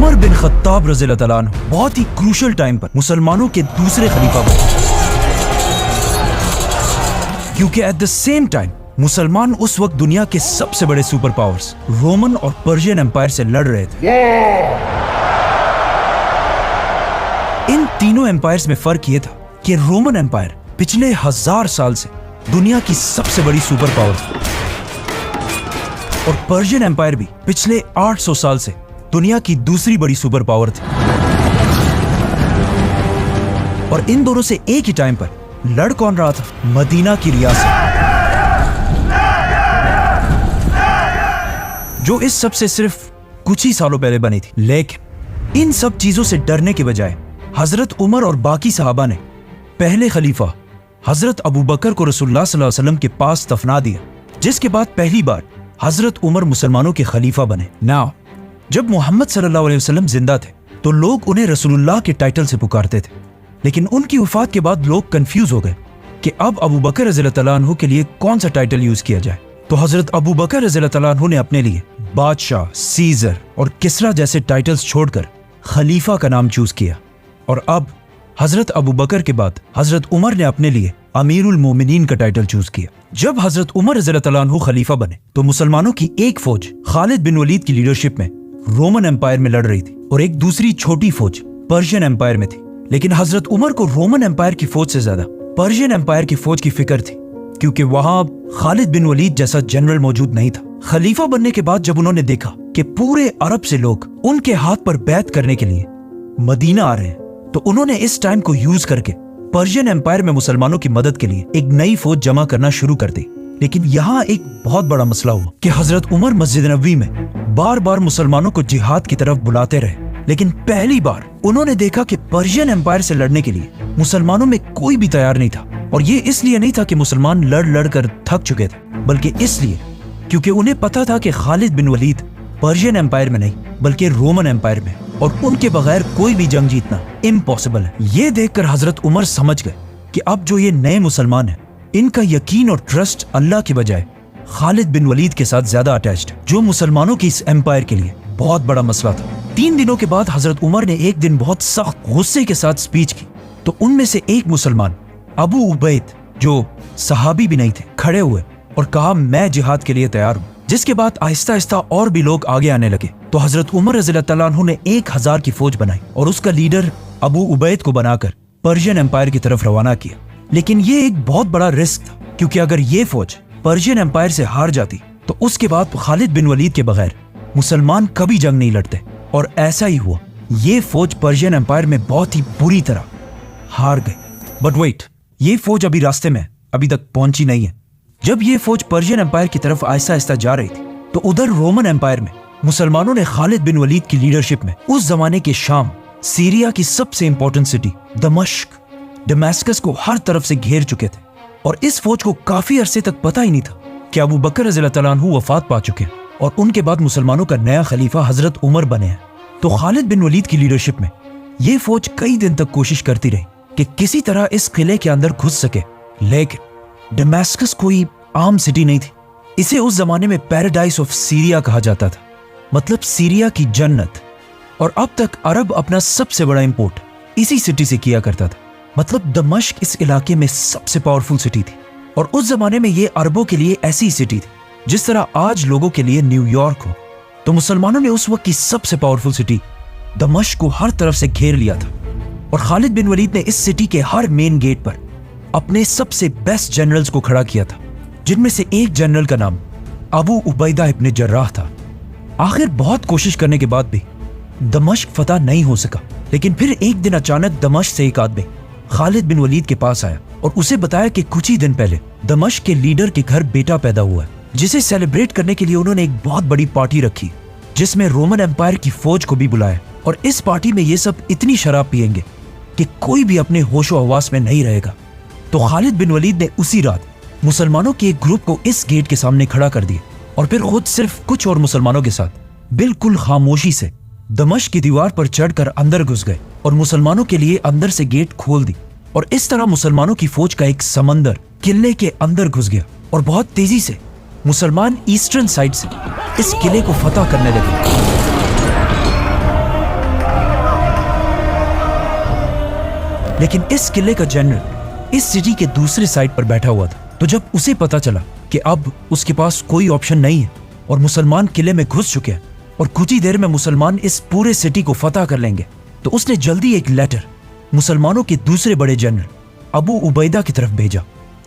عمر بن خطاب رضی اللہ تعالیٰ عنہ بہت ہی کروشل ٹائم پر مسلمانوں کے دوسرے خلیفہ بنے، کیونکہ ایٹ دا سیم ٹائم مسلمان اس وقت دنیا کے سب سے بڑے سپر پاورز رومن اور پرشین امپائر سے لڑ رہے تھے۔ ان تینوں امپائرز میں فرق یہ تھا کہ رومن امپائر پچھلے 1000 سال سے دنیا کی سب سے بڑی سپر پاور تھی، اور پرشین امپائر بھی پچھلے 800 سال سے دنیا کی دوسری بڑی سپر پاور تھی۔ اور ان دونوں سے ایک ہی ٹائم پر لڑ کون رہا تھا؟ مدینہ کی ریاست، جو اس سب سے صرف کچھ ہی سالوں پہلے بنی تھی۔ لیکن ان سب چیزوں سے ڈرنے کے بجائے حضرت عمر اور باقی صحابہ نے پہلے خلیفہ حضرت ابو بکر کو رسول اللہ صلی اللہ علیہ وسلم کے پاس دفنا دیا، جس کے بعد پہلی بار حضرت عمر مسلمانوں کے خلیفہ بنے۔ ناؤ جب محمد صلی اللہ علیہ وسلم زندہ تھے تو لوگ انہیں رسول اللہ کے ٹائٹل سے پکارتے تھے، لیکن ان کی وفات کے بعد لوگ کنفیوز ہو گئے کہ اب ابو بکر رضی اللہ تعالیٰ عنہ کے لیے کون سا ٹائٹل یوز کیا جائے۔ تو حضرت ابو بکر رضی اللہ تعالیٰ عنہ نے اپنے لیے بادشاہ، سیزر اور کسرا جیسے ٹائٹلز چھوڑ کر خلیفہ کا نام چوز کیا، اور اب حضرت ابو بکر کے بعد حضرت عمر نے اپنے لیے امیر المومنین کا ٹائٹل چوز کیا۔ جب حضرت عمر رضی اللہ تعالیٰ عنہ خلیفہ بنے تو مسلمانوں کی ایک فوج خالد بن ولید کی لیڈرشپ میں رومن امپائر میں لڑ رہی تھی، اور ایک دوسری چھوٹی فوج پرشین امپائر میں تھی۔ لیکن حضرت عمر کو رومن امپائر کی فوج سے زیادہ پرشین امپائر کی فوج کی فکر تھی، کیونکہ وہاں خالد بن ولید جیسا جنرل موجود نہیں تھا۔ خلیفہ بننے کے بعد جب انہوں نے دیکھا کہ پورے عرب سے لوگ ان کے ہاتھ پر بیعت کرنے کے لیے مدینہ آ رہے ہیں، تو انہوں نے اس ٹائم کو یوز کر کے پرشین امپائر میں مسلمانوں کی مدد کے لیے ایک نئی فوج جمع کرنا شروع کر دی۔ لیکن یہاں ایک بہت بڑا مسئلہ ہوا کہ حضرت عمر مسجد نبوی میں بار بار مسلمانوں کو جہاد کی طرف بلاتے رہے، لیکن پہلی بار انہوں نے دیکھا کہ پرشین امپائر سے لڑنے کے لیے مسلمانوں میں کوئی بھی تیار نہیں تھا۔ اور یہ اس لیے نہیں تھا کہ مسلمان لڑ لڑ کر تھک چکے تھے، بلکہ اس لیے کیونکہ انہیں پتا تھا کہ خالد بن ولید پرشین امپائر میں نہیں بلکہ رومن امپائر میں، اور ان کے بغیر کوئی بھی جنگ جیتنا امپاسبل ہے۔ یہ دیکھ کر حضرت عمر سمجھ گئے کہ اب جو یہ نئے مسلمان ہیں ان کا یقین اور ٹرسٹ اللہ کی بجائے خالد بن ولید کے ساتھ زیادہ اٹیچڈ، جو مسلمانوں کی اس امپائر کے لیے بہت بڑا مسئلہ تھا۔ 3 دنوں کے بعد حضرت عمر نے ایک دن بہت سخت غصے کے ساتھ سپیچ کی، تو ان میں سے ایک مسلمان ابو عبید، جو صحابی بھی نہیں تھے، کھڑے ہوئے اور کہا میں جہاد کے لیے تیار ہوں، جس کے بعد آہستہ آہستہ اور بھی لوگ آگے آنے لگے۔ تو حضرت عمر رضی اللہ تعالیٰ عنہ نے 1000 کی فوج بنائی اور اس کا لیڈر ابو عبید کو بنا کر پرشین امپائر کی طرف روانہ کیا۔ لیکن یہ ایک بہت بڑا رسک تھا، کیونکہ اگر یہ فوج پرشین امپائر سے ہار جاتی تو اس کے بعد خالد بن ولید کے بغیر مسلمان کبھی جنگ نہیں لڑتے، اور ایسا ہی ہوا۔ یہ فوج پرشین امپائر میں بہت ہی بری طرح ہار گئی۔ بٹ ویٹ، یہ فوج ابھی راستے میں ابھی تک پہنچی نہیں ہے۔ جب یہ فوج پرشین امپائر کی طرف آہستہ آہستہ جا رہی تھی تو ادھر رومن امپائر میں مسلمانوں نے خالد بن ولید کی لیڈرشپ میں اس زمانے کے شام، سیریا کی سب سے امپورٹنٹ سٹی دمشق، ڈمیسکس کو ہر طرف سے گھیر چکے تھے، اور اس فوج کو کافی عرصے تک پتہ ہی نہیں تھا کہ ابو بکر رضی اللہ تعالیٰ عنہ وفات پا چکے ہیں، اور ان کے بعد مسلمانوں کا نیا خلیفہ حضرت عمر بنے ہیں۔ تو خالد بن ولید کی لیڈرشپ میں یہ فوج کئی دن تک کوشش کرتی رہی کہ کسی طرح اس قلعے کے اندر گھس سکے، لیکن ڈمیسکس کوئی عام سٹی نہیں تھی، اسے اس زمانے میں پیراڈائز آف سیریا کہا جاتا تھا، مطلب سیریا کی جنت، اور اب تک عرب اپنا سب سے بڑا امپورٹ اسی سٹی سے کیا کرتا تھا، مطلب دمشق اس علاقے میں سب سے پاورفل سٹی تھی، اور اس زمانے میں یہ عربوں کے لیے ایسی سٹی تھی جس طرح آج لوگوں کے لیے نیو یارک ہو۔ تو مسلمانوں نے اس وقت کی سب سے پاورفل سٹی دمشق کو ہر طرف سے گھیر لیا تھا، اور خالد بن ولید نے اس سٹی کے ہر مین گیٹ پر اپنے سب سے بیسٹ جنرلز کو کھڑا کیا تھا، جن میں سے ایک جنرل کا نام ابو عبیدہ ابن جراح تھا۔ آخر بہت کوشش کرنے کے بعد بھی دمشق فتح نہیں ہو سکا، لیکن پھر ایک دن اچانک دمشق سے ایک آدمی خالد بن ولید کے پاس آیا اور اسے بتایا کہ کچھ ہی دن پہلے دمشق کے لیڈر کے گھر بیٹا پیدا ہوا ہے، جسے سیلیبریٹ کرنے کے لیے انہوں نے ایک بہت بڑی پارٹی رکھی، جس میں رومن امپائر کی فوج کو بھی بلایا، اور اس پارٹی میں یہ سب اتنی شراب پیئیں گے کہ کوئی بھی اپنے ہوش و حواس میں نہیں رہے گا۔ تو خالد بن ولید نے اسی رات مسلمانوں کے ایک گروپ کو اس گیٹ کے سامنے کھڑا کر دیا، اور پھر خود صرف کچھ اور مسلمانوں کے ساتھ بالکل خاموشی سے دمشق کی دیوار پر چڑھ کر اندر گھس گئے اور مسلمانوں کے لیے اندر سے گیٹ کھول دی، اور اس طرح مسلمانوں کی فوج کا ایک سمندر قلعے کے اندر گھس گیا، اور بہت تیزی سے مسلمان ایسٹرن سائڈ سے اس قلعے کو فتح کرنے لگے۔ लेकिन इस किले का जनरल इस सिटी के दूसरे साइड पर बैठा हुआ था। तो जब उसे पता चला कि अब उसके पास कोई ऑप्शन नहीं है और मुसलमान किले में घुस चुके हैं और कुछ ही देर में मुसलमान इस पूरे सिटी को फतह कर लेंगे, तो उसने जल्दी एक लेटर मुसलमानों के दूसरे बड़े जनरल अबू उबैदा की तरफ भेजा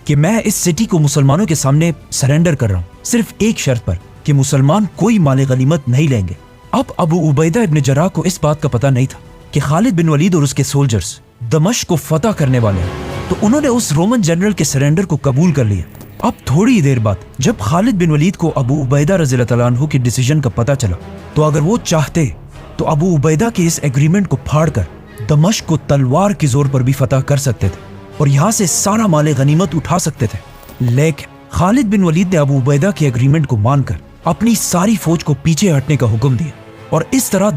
कि मैं इस सिटी को मुसलमानों के सामने सरेंडर कर रहा हूँ, सिर्फ एक शर्त पर कि मुसलमान कोई माल गनीमत नहीं लेंगे। अब अबू उबैदा इब्न जराह को इस बात का पता नहीं था कि खालिद बिन वलीद और उसके सोल्जर्स दमिश्क को फतह करने वाले हैं, तो उन्होंने उस रोमन जनरल के सरेंडर को कबूल कर लिया। अब थोड़ी देर बाद जब खालिद बिन वलीद को अबू उबैदा रज़ियल्लाहु अन्हु के डिसीजन का पता चला, तो अगर वो चाहते तो अबू उबैदा के इस एग्रीमेंट को फाड़कर दमिश्क को तलवार की जोर पर भी फतह कर सकते थे और यहाँ से सारा माल गनीमत उठा सकते थे। लेकिन खालिद बिन वलीद ने अबू उबैदा के एग्रीमेंट को मानकर अपनी सारी फौज को पीछे हटने का हुक्म दिया और इस तरह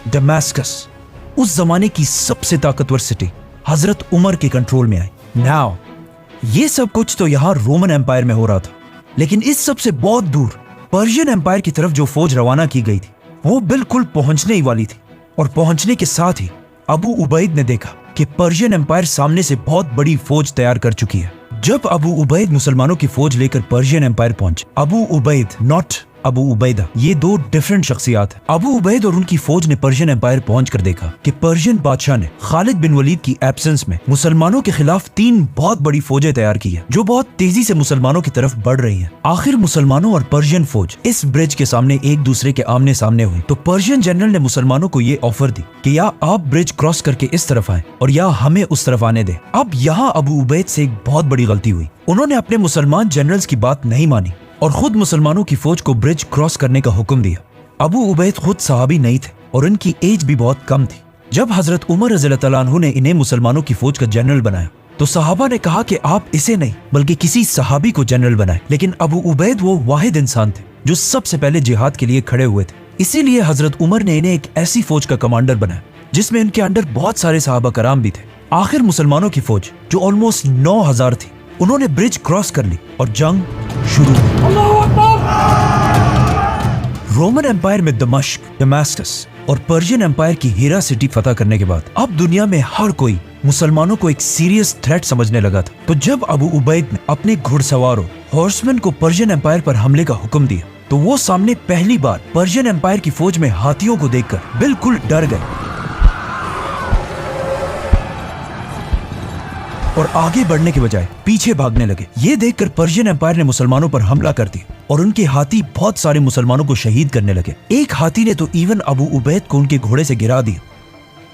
दमास्कस उस जमाने की सबसे ताकतवर सिटी हजरत उमर के कंट्रोल में आई। नाउ ये सब कुछ तो यहाँ रोमन एम्पायर में हो रहा था, लेकिन इस सब से बहुत दूर पर्शियन एम्पायर की तरफ जो फौज रवाना की गई थी वो बिल्कुल पहुंचने ही वाली थी। और पहुंचने के साथ ही अबू उबैद ने देखा कि पर्शियन एम्पायर सामने से बहुत बड़ी फौज तैयार कर चुकी है। जब अबू उबैद मुसलमानों की फौज लेकर पर्शियन एम्पायर पहुंचे, अबू उबैद नॉट अबू उबैदा, ये दो डिफरेंट शख्सियात हैं। अबू उबैद और उनकी फौज ने पर्शियन एम्पायर पहुंचकर देखा कि पर्शियन बादशाह ने खालिद बिन वलीद की एब्सेंस में मुसलमानों के खिलाफ 3 बहुत बड़ी फौजें तैयार की है जो बहुत तेजी से मुसलमानों की तरफ बढ़ रही हैं। आखिर मुसलमानों और पर्शियन फौज इस ब्रिज के सामने एक दूसरे के आमने सामने हुई, तो पर्शियन जनरल ने मुसलमानों को ये ऑफर दी कि या आप ब्रिज क्रॉस करके इस तरफ आए और या हमें उस तरफ आने दें। अब यहाँ अबू उबैद से एक बहुत बड़ी गलती हुई, उन्होंने अपने मुसलमान जनरल्स की बात नहीं मानी और खुद मुसलमानों की फौज को ब्रिज क्रॉस करने का हुक्म दिया। अबू उबैद खुद सहाबी नहीं थे और उनकी एज भी बहुत कम थी। जब हजरत उमर रज़ियल्लाहु अन्हु ने इन्हें मुसलमानों की फौज का जनरल बनाया, तो सहाबा ने कहा कि आप इसे नहीं बल्कि किसी सहाबी को जनरल बनाए। लेकिन अबू उबैद वो वाहिद इंसान थे जो सबसे पहले जिहाद के लिए खड़े हुए थे, इसीलिए हजरत उमर ने इन्हें एक ऐसी फौज का कमांडर बनाया जिसमें इनके अंडर बहुत सारे सहाबा कराम भी थे। आखिर मुसलमानों की फौज जो ऑलमोस्ट 9000 थी, उन्होंने ब्रिज क्रॉस कर ली और जंग शुरू हुई। रोमन एम्पायर में दमिश्क, दमास्कस और पर्शियन एम्पायर की हीरा सिटी फतह करने के बाद अब दुनिया में हर कोई मुसलमानों को एक सीरियस थ्रेट समझने lगा था। तो जब अबू उबैद ने अपने घुड़सवारों हॉर्समैन को पर्शियन एम्पायर पर हमले का हुक्म दिया, तो वो सामने पहली बार पर्शियन एम्पायर की फौज में हाथियों को देखकर बिल्कुल डर गए और आगे बढ़ने के बजाय पीछे भागने लगे। ये देखकर पर्शियन एम्पायर ने मुसलमानों पर हमला कर दिया और उनके हाथी बहुत सारे मुसलमानों को शहीद करने लगे। एक हाथी ने तो इवन अबू उबैद को उनके घोड़े से गिरा दिया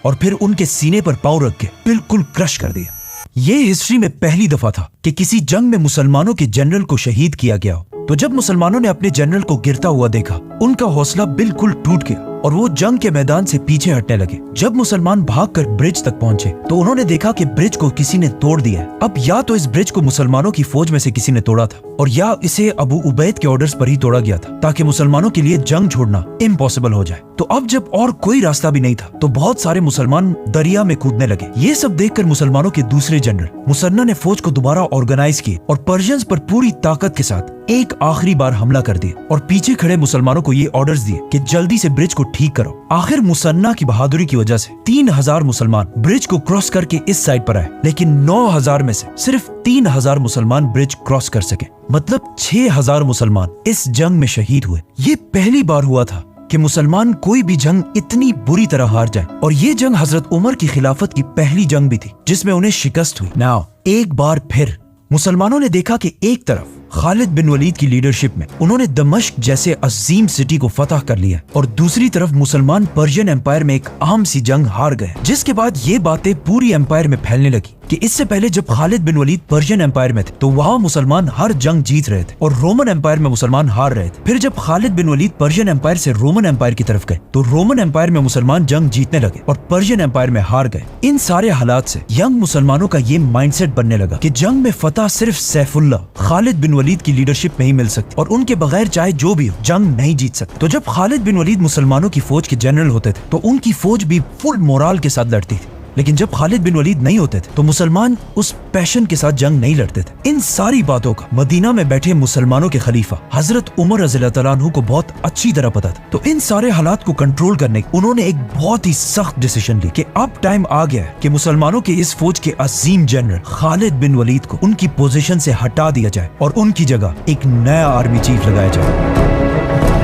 और फिर उनके सीने पर पांव रख के बिल्कुल क्रश कर दिया। ये हिस्ट्री में पहली दफा था कि किसी जंग में मुसलमानों के जनरल को शहीद किया गया हो। तो जब मुसलमानों ने अपने जनरल को गिरता हुआ देखा, उनका हौसला बिल्कुल टूट गया और वो जंग के मैदान से पीछे हटने लगे। जब मुसलमान भागकर ब्रिज तक पहुंचे, तो उन्होंने देखा कि ब्रिज को किसी ने तोड़ दिया है। अब या तो इस ब्रिज को मुसलमानों की फौज में से किसी ने तोड़ा था और या इसे अबू उबैद के ऑर्डर्स पर ही तोड़ा गया था ताकि मुसलमानों के लिए जंग छोड़ना इम्पॉसिबल हो जाए। तो अब जब और कोई रास्ता भी नहीं था, तो बहुत सारे मुसलमान दरिया में कूदने लगे। ये सब देखकर मुसलमानों के दूसरे जनरल मुसन्ना ने फौज को दोबारा ऑर्गेनाइज किए और पर्शियंस पर पूरी ताकत के साथ एक आखिरी बार हमला कर दिया और पीछे खड़े मुसलमानों को ये ऑर्डर्स दिए कि जल्दी से ब्रिज को ठीक करो। आखिर मुसन्ना की बहादुरी की वजह से 3000 मुसलमान ब्रिज को क्रॉस करके इस साइड पर आए, लेकिन 9000 में से सिर्फ 3000 मुसलमान ब्रिज क्रॉस कर सके। मतलब 6000 मुसलमान इस जंग में शहीद हुए। ये पहली बार हुआ था कि मुसलमान कोई भी जंग इतनी बुरी तरह हार जाए और ये जंग हजरत उमर की खिलाफत की पहली जंग भी थी जिसमें उन्हें शिकस्त हुई। नाउ एक बार फिर मुसलमानों ने देखा कि एक तरफ खालिद बिन वलीद की लीडरशिप में उन्होंने दमिश्क जैसे अजीम सिटी को फतह कर लिया और दूसरी तरफ मुसलमान पर्शियन एम्पायर में एक आम सी जंग हार गए। जिसके बाद ये बातें पूरी एम्पायर में फैलने लगी कि इससे पहले जब खालिद बिन वलीद पर्शियन एम्पायर में थे, तो वहाँ मुसलमान हर जंग जीत रहे थे और रोमन एम्पायर में मुसलमान हार रहे थे। फिर जब खालिद बिन वलीद पर्शियन एम्पायर से रोमन एम्पायर की तरफ गए, तो रोमन एम्पायर में मुसलमान जंग जीतने लगे और पर्शियन एम्पायर में हार गए। इन सारे हालात से यंग मुसलमानों का ये माइंडसेट बनने लगा कि जंग में फतह सिर्फ सैफुल्लाह खालिद बिन वलीद की लीडरशिप में ही मिल सकती और उनके बगैर चाहे जो भी हो जंग नहीं जीत सकते। तो जब खालिद बिन वलीद मुसलमानों की फौज के जनरल होते थे, तो उनकी फौज भी फुल मोराल के साथ लड़ती थी لیکن جب خالد بن ولید نہیں ہوتے تھے تو مسلمان اس پیشن کے ساتھ جنگ نہیں لڑتے تھے. ان ساری باتوں کا مدینہ میں بیٹھے مسلمانوں کے خلیفہ حضرت عمر رضی اللہ تعالیٰ عنہ کو بہت اچھی طرح پتا تھا. تو ان سارے حالات کو کنٹرول کرنے انہوں نے ایک بہت ہی سخت ڈیسیژن لی کہ اب ٹائم آ گیا ہے کہ مسلمانوں کے اس فوج کے عظیم جنرل خالد بن ولید کو ان کی پوزیشن سے ہٹا دیا جائے اور ان کی جگہ ایک نیا آرمی چیف لگایا جائے.